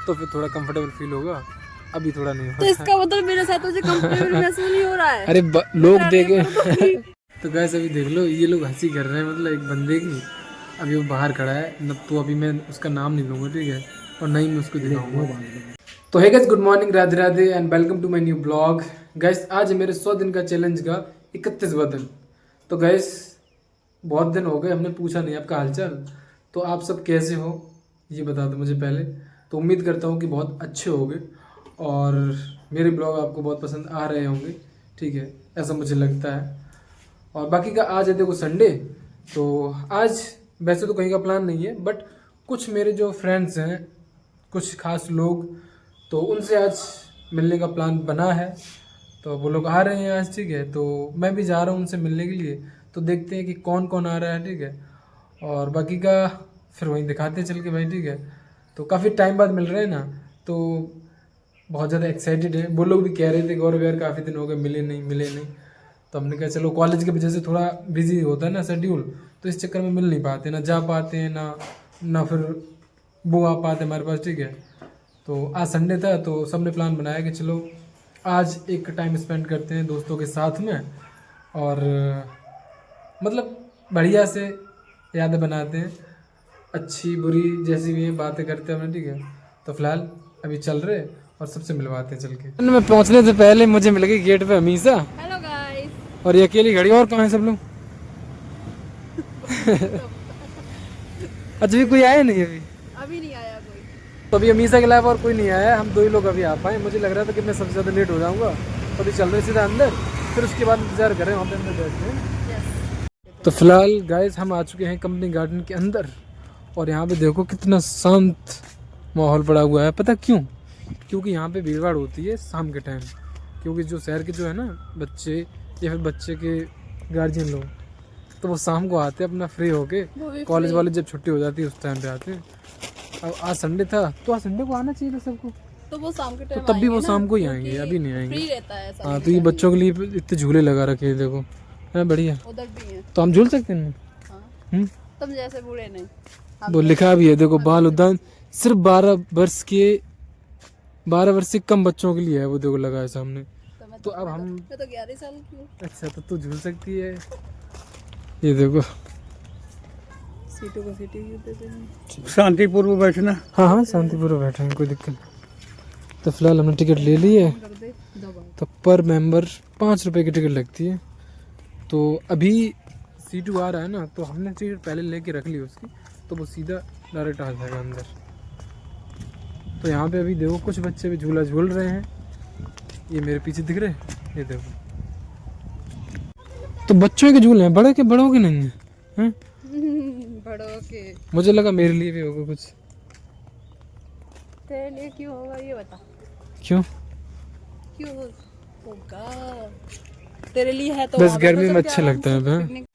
तो फिर थोड़ा कंफर्टेबल फील होगा, अभी थोड़ा नहीं तो होगा। इसका मतलब मेरे साथ तुझे कंफर्टेबल महसूस नहीं हो रहा है? अरे लोग देखे तो तो गैस अभी देख लो ये लोग हंसी कर रहे हैं, मतलब एक बंदे की। अभी वो बाहर खड़ा है न, तो अभी मैं उसका नाम नहीं लूँगा, ठीक है, और नहीं मैं उसको दिखाऊंगा। तो है guys, good morning, Radhe Radhe and welcome to my new blog. Guys आज है मेरे 100 दिन का चैलेंज का 31वां दिन। तो गैस बहुत दिन हो गए, हमने पूछा नहीं आपका हालचाल, तो आप सब कैसे हो ये बता दो मुझे पहले। तो उम्मीद करता हूँ कि बहुत अच्छे होंगे और मेरे ब्लॉग आपको बहुत पसंद आ रहे होंगे, ठीक है, ऐसा मुझे लगता है। और बाकी का आज है देखो संडे, तो आज वैसे तो कहीं का प्लान नहीं है, बट कुछ मेरे जो फ्रेंड्स हैं, कुछ खास लोग, तो उनसे आज मिलने का प्लान बना है। तो वो लोग आ रहे हैं आज, ठीक है, तो मैं भी जा रहा हूँ उनसे मिलने के लिए। तो देखते हैं कि कौन कौन आ रहा है, ठीक है, और बाकी का फिर वहीं दिखाते हैं चल के भाई, ठीक है। तो काफ़ी टाइम बाद मिल रहे हैं ना, तो बहुत ज़्यादा एक्साइटेड है। वो लोग भी कह रहे थे गौरव यार काफ़ी दिन हो गए, मिले नहीं मिले नहीं। तो हमने कहा चलो, कॉलेज की वजह से थोड़ा बिजी होता है ना शेड्यूल, तो इस चक्कर में मिल नहीं पाते, ना जा पाते हैं, ना फिर वो आ पाते हमारे पास, ठीक है। तो आज संडे था तो सबने प्लान बनाया कि चलो आज एक टाइम स्पेंड करते हैं दोस्तों के साथ में, और मतलब बढ़िया से यादें बनाते हैं, अच्छी बुरी जैसी भी है बातें करते हैं, ठीक है। तो फिलहाल अभी चल रहे और सबसे मिलवाते हैं चल के। मैं पहुंचने से पहले मुझे मिल गई गेट पे हमीसा, हेलो गाइस। और ये अकेली खड़ी, और कहाँ है सब लोग? अच्छा भी कोई आया नहीं अभी? अभी नहीं आया कोई। तो अभी अमीसा के अलावा और कोई नहीं आया, हम दो ही लोग अभी आ पाए। मुझे लग रहा था कि मैं सबसे ज़्यादा लेट हो जाऊंगा, तो अभी चल रहे सीधा अंदर, फिर उसके बाद इंतजार कर रहे हैं वहाँ पे अंदर बैठते हैं। तो फिलहाल गाइस हम आ चुके हैं कंपनी गार्डन के अंदर, और यहाँ पे देखो कितना शांत माहौल पड़ा हुआ है। पता क्यों? क्योंकि यहाँ पे भीड़ भाड़ होती है शाम के टाइम, क्योंकि जो शहर के जो है ना बच्चे या फिर बच्चे के गार्जियन लोग, तो वो शाम को आते हैं अपना फ्री होके, कॉलेज वाले जब छुट्टी हो जाती है उस टाइम पे आते हैं। अब आज संडे था तो आज संडे को आना चाहिए था सबको, तो वो शाम के तो टाइम तब भी वो आएंगे शाम ना, को ही क्योंकि आएंगे, अभी नहीं आएंगे। फ्री रहता है शाम हाँ के तो ये टाइम। बच्चों के लिए इतने झूले लगा रखे हैं देखो, है बढ़िया। उधर भी है। तो हम झूल सकते हैं। हाँ। तुम जैसे बूढ़े नहीं। वो लिखा भी है देखो, बाल उद्यान सिर्फ 12 वर्ष से कम बच्चों के लिए है, वो देखो लगा है सामने। तो अब हम मैं तो 11 साल की हूँ। अच्छा, तो तू झूल सकती है, ये देखो। सीटों को सीटी देते हैं। शांतिपूर्वक बैठना। हाँ हाँ शांतिपूर्वक बैठे हैं, कोई दिक्कत नहीं। तो फिलहाल हमने टिकट ले ली है, कर दे दबा। तो पर मेंबर 5 रुपए की टिकट लगती है। तो अभी C2 आ रहा है ना, तो हमने टिकट पहले लेके रख ली उसकी, तो वो सीधा डायरेक्ट आ जाएगा अंदर। तो यहाँ पे अभी देखो कुछ बच्चे भी झूला झूल रहे हैं, ये मेरे पीछे दिख रहे हैं, ये देखो। तो बच्चों के झूले हैं, बड़े के बड़ों के नहीं हैं? बड़ों के। मुझे लगा मेरे लिए भी होगा कुछ। तेरे लिए क्यों होगा ये बता। क्यों? क्यों होगा? तेरे लिए है तो बस वहाँ पे गर्मी तो में चल के अच्छा आराम लगता से है। हाँ? पिकनिक।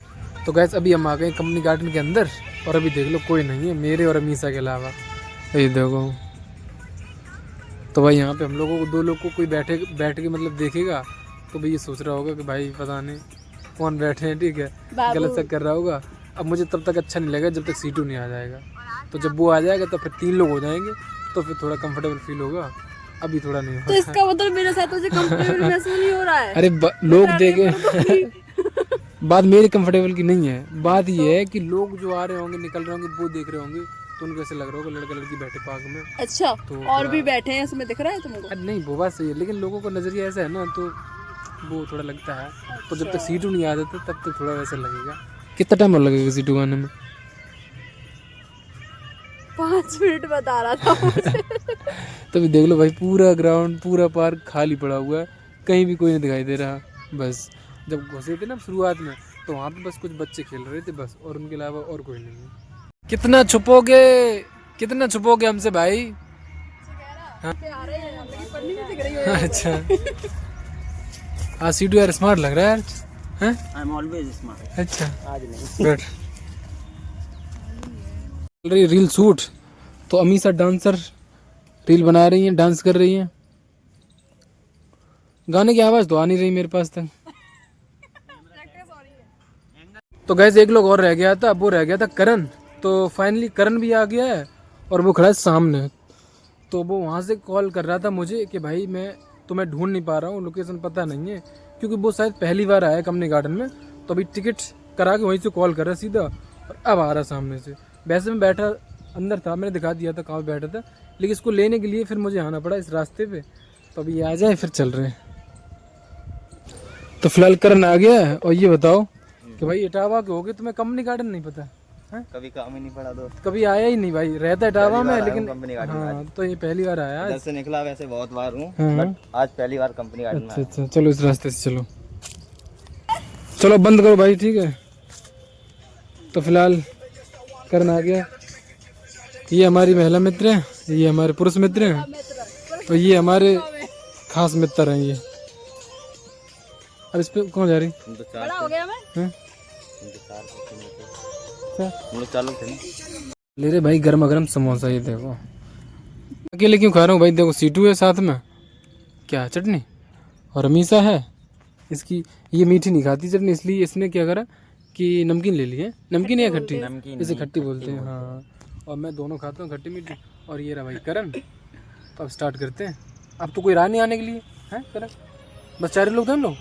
तो गैस अभी हम आ गए कंपनी गार्डन के अंदर, और अभी देख लो कोई नहीं है मेरे और अमीसा के अलावा, ये देखो। तो भाई यहाँ पे हम लोगों को, 2 लोग को कोई बैठ के मतलब देखेगा तो भाई ये सोच रहा होगा कि भाई पता नहीं कौन बैठे हैं, ठीक है, गलत सा कर रहा होगा। अब मुझे तब तक अच्छा नहीं लगेगा जब तक C2 नहीं आ जाएगा। तो जब वो आ जाएगा तो फिर 3 लोग हो जाएंगे, तो फिर थोड़ा कंफर्टेबल फील होगा, अभी थोड़ा नहीं तो होगा। इसका मतलब मेरे साथ तुझे कंफर्टेबल महसूस नहीं हो रहा है? अरे लोग देखे बात मेरी कंफर्टेबल की नहीं है, बात ये है कि लोग जो आ रहे होंगे निकल रहे होंगे वो देख रहे होंगे, तो उनको ऐसे लग रहा होगा लड़का लड़की बैठे पार्क में। अच्छा, तो और भी बैठे हैं इसमें, दिख रहा है तुमको? अरे नहीं वो बात सही है, लेकिन लोगों का नज़रिया ऐसा है ना, तो वो थोड़ा लगता है। तो जब तक C2 नहीं आ जाता तब तक थोड़ा वैसा लगेगा। कितना टाइम और लगेगा C2 आने में? 5 मिनट बता रहा था मुझे। तो भी देख लो भाई, पूरा ग्राउंड पूरा पार्क खाली पड़ा हुआ है, कहीं भी कोई नहीं दिखाई दे रहा। बस जब घुसे थे ना शुरुआत में, तो वहाँ पे बस कुछ बच्चे खेल रहे थे बस, और उनके अलावा और कोई नहीं है। कितना छुपोगे हमसे भाई? अच्छा आज C2 यार स्मार्ट लग रहा है यार, हैं? I am always smart. अच्छा आज नहीं। गुड। चल रही रील शूट, तो अमीसा डांसर रील बना रही हैं, डांस कर रही हैं। गाने की आवाज़ तो आ नहीं रही मेरे पास तक। तो गैस एक लोग और रह गया था, वो रह गया था करण। तो फाइनली करण भी आ गया है, और वो खड़ा है सामने। तो वो वहाँ से कॉल कर रहा था मुझे कि भाई मैं तुम्हें ढूंढ नहीं पा रहा हूँ, लोकेशन पता नहीं है, क्योंकि वो शायद पहली बार आया कंपनी गार्डन में। तो अभी टिकट करा के वहीं से कॉल कर रहा सीधा, और अब आ रहा सामने से। वैसे मैं बैठा अंदर था, मैंने दिखा दिया था कहाँ पे बैठा था, लेकिन इसको लेने के लिए फिर मुझे आना पड़ा इस रास्ते पे। तो अभी आ जाए फिर चल रहे हैं। तो फिलहाल करण आ गया है। और ये बताओ कि भाई इटावा के हो गए, तुम्हें कंपनी गार्डन नहीं पता है? कभी काम ही नहीं पड़ा दोस्त, कभी आया ही नहीं भाई, रहता इटावा में लेकिन कंपनी गार्डन में। हाँ, तो ये पहली बार आया। इधर से निकला वैसे बहुत बार हूँ, हाँ। बट आज पहली बार कंपनी गार्डन में अच्छा अच्छा, चलो इस रास्ते से चलो। चलो बंद करो भाई, ठीक है। तो फिलहाल करण आ गया। ये हमारी महिला मित्र है, ये हमारे पुरुष मित्र हैं, और ये हमारे खास मित्र हैं ये। अब इस पे कौन जा रही? बड़ा हो गया मैं। हैं? हम लोग चालू थे। ले रे भाई गर्मा गर्म समोसा, ये देखो। अकेले क्यों खा रहा हूँ भाई? देखो सीटू है साथ में, क्या चटनी, और अमीसा है इसकी। ये मीठी नहीं खाती चटनी, इसलिए इसने क्या करा कि नमकीन ले ली है। नमकीन या खट्टी? इसे खट्टी बोलते हैं, हाँ। और मैं दोनों खाता हूँ, खट्टी मीठी। और ये रहा भाई करण। तो अब स्टार्ट करते हैं। अब तो कोई राह नहीं आने के लिए है करण, बस 4 लोग थे हम लोग।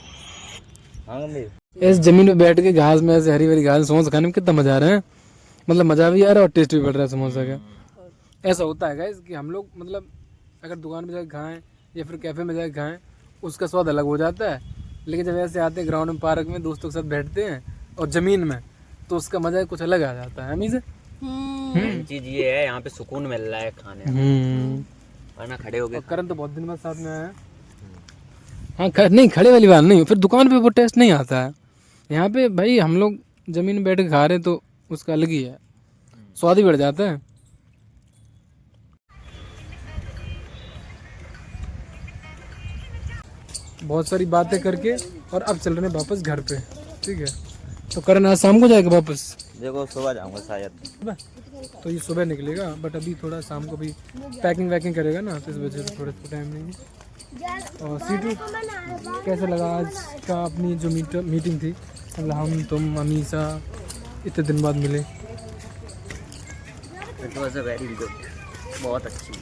इस जमीन पे बैठ के घास में ऐसे हरी भरी घास समोसा खाने में कितना मजा आ रहा है। मतलब मजा भी आ रहा है और टेस्ट भी बढ़ रहा है समोसा का। ऐसा होता है गाइस कि हम लोग मतलब अगर दुकान में जाके खाएं या फिर कैफे में जाके खाएं, उसका स्वाद अलग हो जाता है। लेकिन जब ऐसे आते हैं ग्राउंड में, पार्क में, दोस्तों के साथ बैठते हैं और ज़मीन में, तो उसका मज़ा कुछ अलग आ जाता है। हमी से चीज ये है, यहाँ पे सुकून मिल रहा है खाने में, वरना खड़े हो गए। करण तो बहुत दिन बाद साथ में आया है। हाँ नहीं, खड़े वाली बात नहीं, फिर दुकान पे वो टेस्ट नहीं आता है। यहाँ पे भाई हम लोग ज़मीन में बैठ के खा रहे हैं तो उसका अलग ही है, स्वाद ही बढ़ जाता है। बहुत सारी बातें करके और अब चल रहे हैं वापस घर पे, ठीक है। तो करण आज शाम को जाएगा वापस? देखो सुबह जाऊंगा शायद। तो ये सुबह निकलेगा, बट अभी थोड़ा शाम को भी पैकिंग वैकिंग करेगा ना, तो इस वजह से थोड़ा टाइम नहीं है। और सीटू कैसा लगा आज का अपनी जो मीटिंग थी? मतलब हम, तुम, अमीसा इतने दिन बाद मिले। It was a very good, बहुत अच्छी।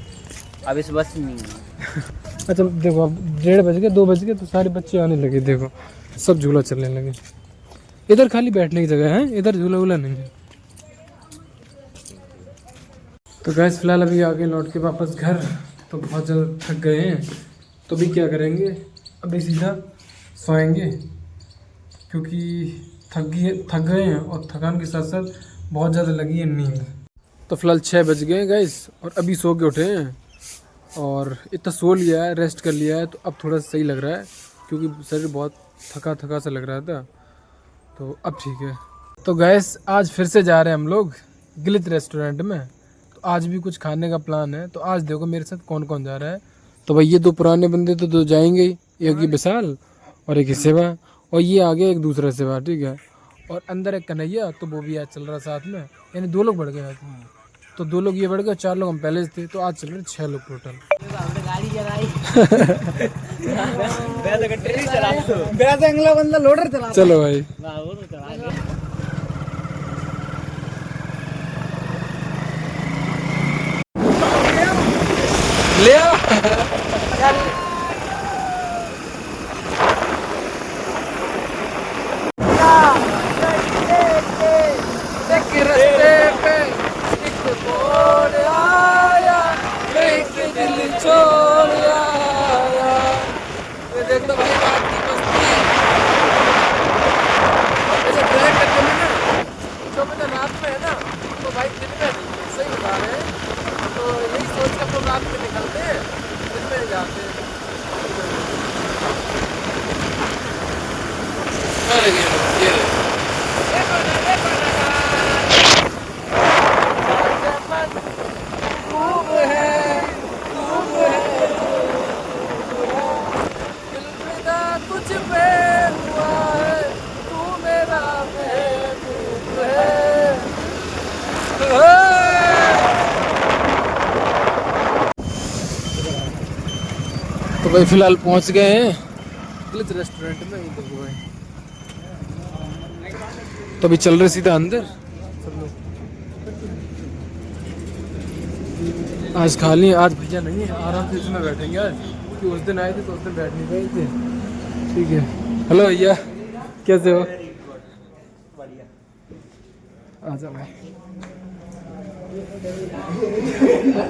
अब इस बस में अच्छा देखो, अब 1:30 बज गए, 2 बज गए, तो सारे बच्चे आने लगे। देखो सब झूला चलने लगे। इधर खाली बैठने की जगह है, इधर झूला वूला नहीं है। तो गैस फिलहाल अभी आगे लौट के वापस घर। तो बहुत ज़्यादा थक गए हैं, तो अभी क्या करेंगे, अभी सीधा सोएंगे, क्योंकि थक गए हैं और थकान के साथ साथ बहुत ज़्यादा लगी है नींद। तो फिलहाल 6 बज गए हैं गैस, और अभी सो के उठे हैं और इतना सो लिया है, रेस्ट कर लिया है, तो अब थोड़ा सही लग रहा है, क्योंकि शरीर बहुत थका थका सा लग रहा था। तो अब ठीक है। तो गैस आज फिर से जा रहे हैं हम लोग गिलित रेस्टोरेंट में। तो आज भी कुछ खाने का प्लान है। तो आज देखो मेरे साथ कौन कौन जा रहा है। तो भाई ये 2 पुराने बंदे तो 2 जाएंगे ही, एक ये विशाल और एक ही सेवा, और ये आ गया एक दूसरा सेवा, ठीक है। और अंदर एक कन्हैया, तो वो भी आज चल रहा साथ में, यानी 2 लोग बढ़ गए आज। तो 2 लोग ये बढ़ गए, 4 लोग हम पहले से थे, तो आज चल रहे 6 लोग टोटल। चलो भाई ले आओ। रात में है ना, तो भाई दिन में नहीं, सही बता रहे हैं। तो यही सोच के हम लोग रात में निकलते हैं, दिन में जाते हैं। कुछ पे हुआ है, तू मेरा महबूब है। तो भाई फिलहाल पहुंच गए हैं गिलित रेस्टोरेंट में। देखो भाई, तो अभी चल रहे सीधा अंदर सब लोग। आज खाली, आज भैया नहीं है, आराम से इसमें बैठेंगे आज, कि उस दिन आए थे तो उस दिन बैठ नहीं पाए थे। ठीक है, हेलो भैया, कैसे हो? आ जाओ भाई।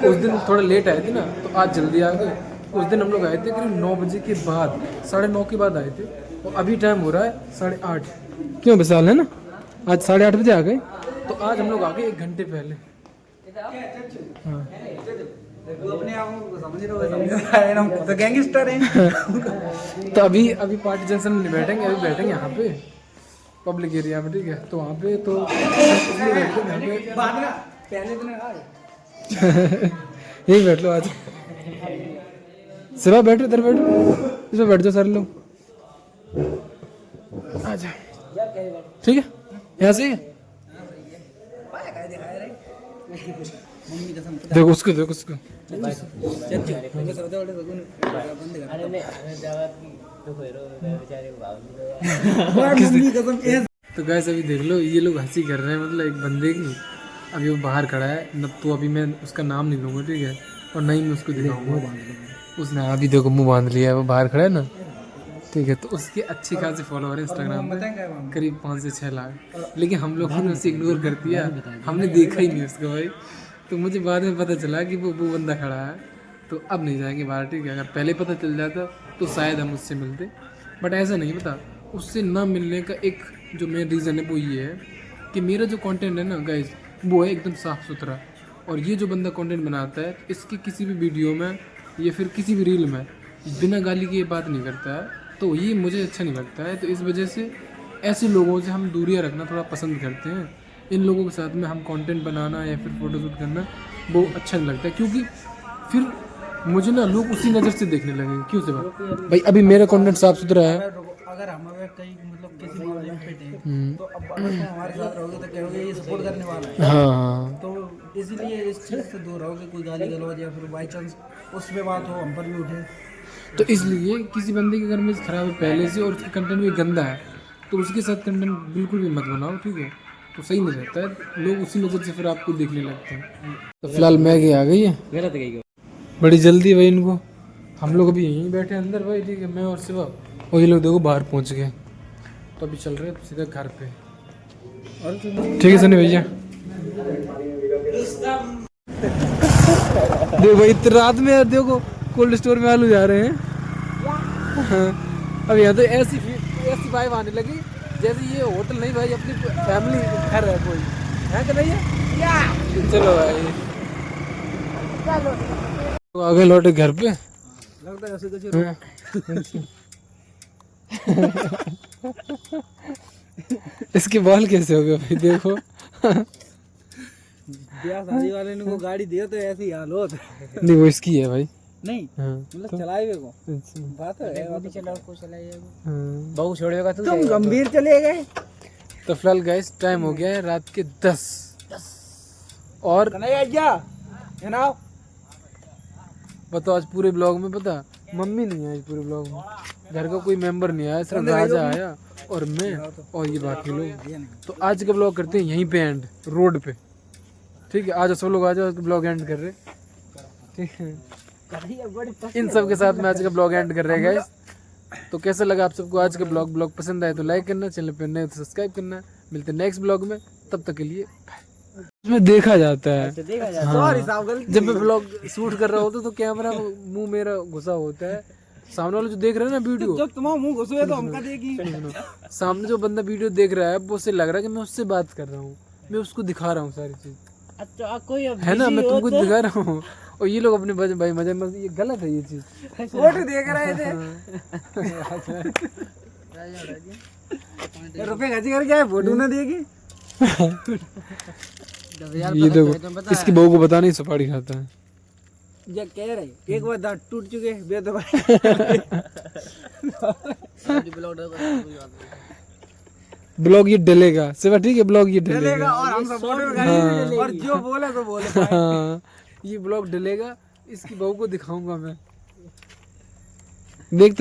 उस दिन थोड़ा लेट आए थे ना, तो आज जल्दी आ गए। उस दिन हम लोग आए थे करीब 9 बजे के बाद, 9:30 के बाद आए थे, और अभी टाइम हो रहा है 8:30। क्यों विशाल, है ना? आज 8:30 बजे आ गए, तो आज हम लोग आ गए 1 घंटे पहले। हाँ। अपने आप को समझ रहे हो, हम तो गैंगस्टर हैं। तो अभी पार्टी जंक्शन में बैठेंगे, अभी बैठेंगे यहाँ पे पब्लिक एरिया में। ठीक है, तो वहाँ पे तो पहले दिन यही बैठ लो आज। सिवा बैठो, इधर बैठो, इसमें बैठ जाओ सारे लोग। आ जाओ, ठीक है, यहाँ से देखो उसको, देखो उसको। तो गैस अभी देख लो, ये लोग हंसी कर रहे हैं, मतलब एक बंदे की। अभी वो बाहर खड़ा है न, तो अभी मैं उसका नाम नहीं लूँगा, ठीक है, और नहीं मैं उसको दिखाऊंगा। उसने अभी देखो मुंह बांध लिया है, वो बाहर खड़ा है ना, ठीक है। तो उसके अच्छी खासी फॉलोअर है इंस्टाग्राम पे, करीब 5 से 6 लाख। लेकिन हम लोग ने उसे इग्नोर कर दिया, हमने देखा ही नहीं उसको भाई। तो मुझे बाद में पता चला कि वो बंदा खड़ा है, तो अब नहीं जाएंगे बाहर, ठीक है। अगर पहले पता चल जाता तो शायद हम उससे मिलते, बट ऐसा नहीं पता। उससे ना मिलने का एक जो मेन रीज़न है वो ये है कि मेरा जो कंटेंट है ना गाइस, वो है एकदम साफ़ सुथरा। और ये जो बंदा कंटेंट बनाता है, इसकी किसी भी वीडियो में या फिर किसी भी रील में बिना गाली के ये बात नहीं करता है, तो ये मुझे अच्छा नहीं लगता है। तो इस वजह से ऐसे लोगों से हम दूरियाँ रखना थोड़ा पसंद करते हैं। इन लोगों के साथ में हम कंटेंट बनाना या फिर फ़ोटोशूट करना वो अच्छा नहीं लगता है, क्योंकि फिर मुझे ना लोग उसी नज़र से देखने लगेंगे। क्यों से भाई, अभी मेरा कंटेंट साफ़ सुथरा है। अगर हम कहीं मतलब किसी मामले में फिट हैं, तो अब अगर तुम हमारे साथ रहोगे तो कहोगे ये सपोर्ट करने वाला है। हाँ, तो इसलिए इस चीज़ से दूर रहोगे, कोई गाली गलौज या फिर बाई चांस उस पे बात हो, हम पर भी उठे। तो इसलिए किसी बंदे के घर में ख़राब है पहले से और उसका कंटेंट भी गंदा है, तो उसके साथ कंटेंट बिल्कुल भी मत बनाओ, ठीक है। तो सही नहीं रहता है, लोग उसी नज़र से फिर आपको देखने लगते हैं। तो फिलहाल मैगी आ गई है, गलत गई बड़ी जल्दी भाई इनको। हम लोग अभी यहीं बैठे अंदर भाई, ठीक है, मैं और शिवा, और ये लोग देखो बाहर पहुंच गए। तो अभी चल रहे हैं सीधा घर पे। ठीक है सनी भैया। देखो भाई इतनी रात में यार, देखो कोल्ड स्टोर में आलू जा रहे हैं। हाँ। अब यहाँ तो ऐसी वाइब आने लगी जैसे ये होटल नहीं भाई, अपनी फैमिली घर है कोई है कि नहीं है। चलो भाई, तो आगे लौटे घर पे। लगता है ऐसे कुछ इसके बाल कैसे हो गए भाई, देखो। ब्याह शादी वाले ने को गाड़ी दिया तो ऐसी हाल होता नहीं, वो इसकी है भाई। नहीं, हाँ, मतलब चलाए हुए को अच्छा। बात है, वो चलाओ को चलाइए, हाँ। बहु छोड़ेगा तू, तुम गंभीर चले गए। तो फिलहाल गाइस टाइम हो गया है रात के 10 और कन्हैया है ना। बताओ आज पूरे ब्लॉग में पता मम्मी नहीं आई, पूरे ब्लॉग में घर का कोई मेंबर नहीं आया, सिर्फ राजा आया और मैं और ये बाकी लोग। तो आज का ब्लॉग करते हैं यहीं पे एंड, रोड पे, ठीक है। आज सब लोग आ जाओ, ब्लॉग एंड कर रहे, ठीक है। इन सब के साथ में आज का ब्लॉग एंड कर रहे हैं गाइस। तो कैसा लगा आप सबको आज का ब्लॉग पसंद आए तो लाइक करना, चैनल पे नए तो सब्सक्राइब करना। मिलते हैं नेक्स्ट ब्लॉग में, तब तक के लिए इसमें देखा जाता है। हाँ। जब मैं ब्लॉग शूट कर रहा होता तो कैमरा मुंह मेरा घुसा होता है, सामने वाला जो देख रहा है ना वीडियो, जब तुम्हारा मुंह घुसे तो हमका देगी। सामने जो बंदा वीडियो देख रहा है वो उसे लग रहा है कि मैं उससे बात कर रहा हूँ, मैं उसको दिखा रहा हूँ सारी चीज, अच्छा कोई है ना, मैं तुमको दिखा रहा हूँ। और ये लोग अपने भाई मजे में, ये गलत है ये चीज। फोटो देख रहे थे, रुपए खर्च करके आए, फोटो ना देगी। ये देखो इसकी बहू को बता नहीं सुपारी खाता है। ये कह रहे एक बार दांत टूट चुके ब्लॉग ये डलेगा सिवा, ठीक है, ब्लॉग ये डलेगा और हम सपोर्ट करेंगे और जो बोले तो बोले। हाँ, ये ब्लॉग डलेगा, इसकी बहू को दिखाऊंगा मैं, देखते